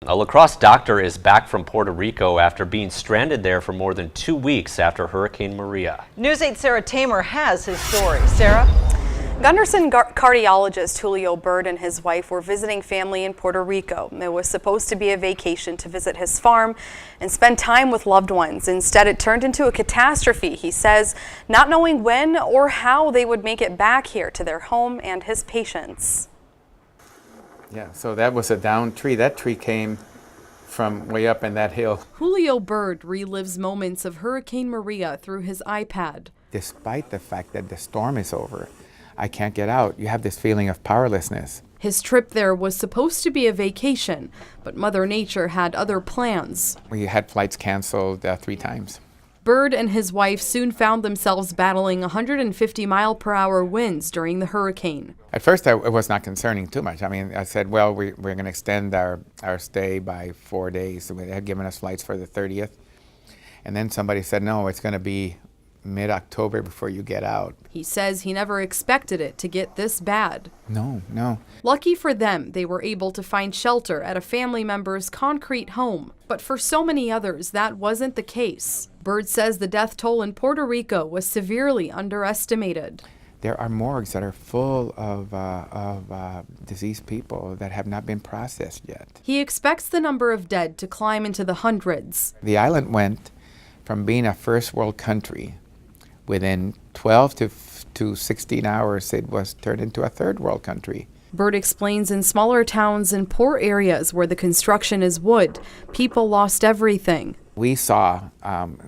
A lacrosse doctor is back from Puerto Rico after being stranded there for more than 2 weeks after Hurricane Maria. News 8's Sarah Tamer has his story. Sarah? Gundersen cardiologist Julio Bird and his wife were visiting family in Puerto Rico. It was supposed to be a vacation to visit his farm and spend time with loved ones. Instead, it turned into a catastrophe, he says, not knowing when or how they would make it back here to their home and his patients. Yeah, so that was a downed tree. That tree came from way up in that hill. Julio Bird relives moments of Hurricane Maria through his iPad. Despite the fact that the storm is over, I can't get out. You have this feeling of powerlessness. His trip there was supposed to be a vacation, but Mother Nature had other plans. We had flights canceled 3 times. Bird and his wife soon found themselves battling 150-mile-per-hour winds during the hurricane. At first, it was not concerning too much. I mean, I said, well, we're going to extend our stay by 4 days. So they had given us flights for the 30th. And then somebody said, no, it's going to be mid-October before you get out. He says he never expected it to get this bad. No. Lucky for them, they were able to find shelter at a family member's concrete home. But for so many others, that wasn't the case. Bird says the death toll in Puerto Rico was severely underestimated. There are morgues that are full of deceased people that have not been processed yet. He expects the number of dead to climb into the hundreds. The island went from being a first world country. Within 12 to 16 hours, it was turned into a third world country. Bird explains in smaller towns and poor areas where the construction is wood, people lost everything. We saw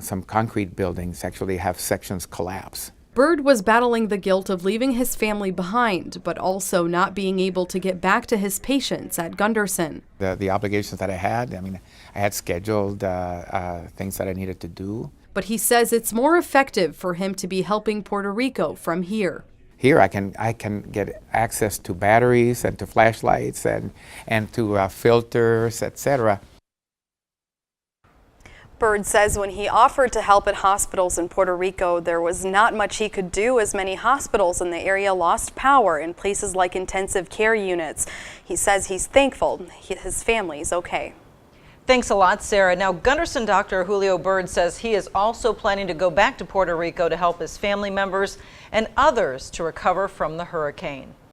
some concrete buildings actually have sections collapse. Bird was battling the guilt of leaving his family behind, but also not being able to get back to his patients at Gundersen. The obligations that I had I had scheduled things that I needed to do. But he says it's more effective for him to be helping Puerto Rico from here. Here I can get access to batteries and to flashlights and to filters, etc. Bird says when he offered to help at hospitals in Puerto Rico, there was not much he could do as many hospitals in the area lost power in places like intensive care units. He says he's thankful his family's okay. Thanks a lot, Sarah. Now, Gundersen doctor Julio Bird says he is also planning to go back to Puerto Rico to help his family members and others to recover from the hurricane.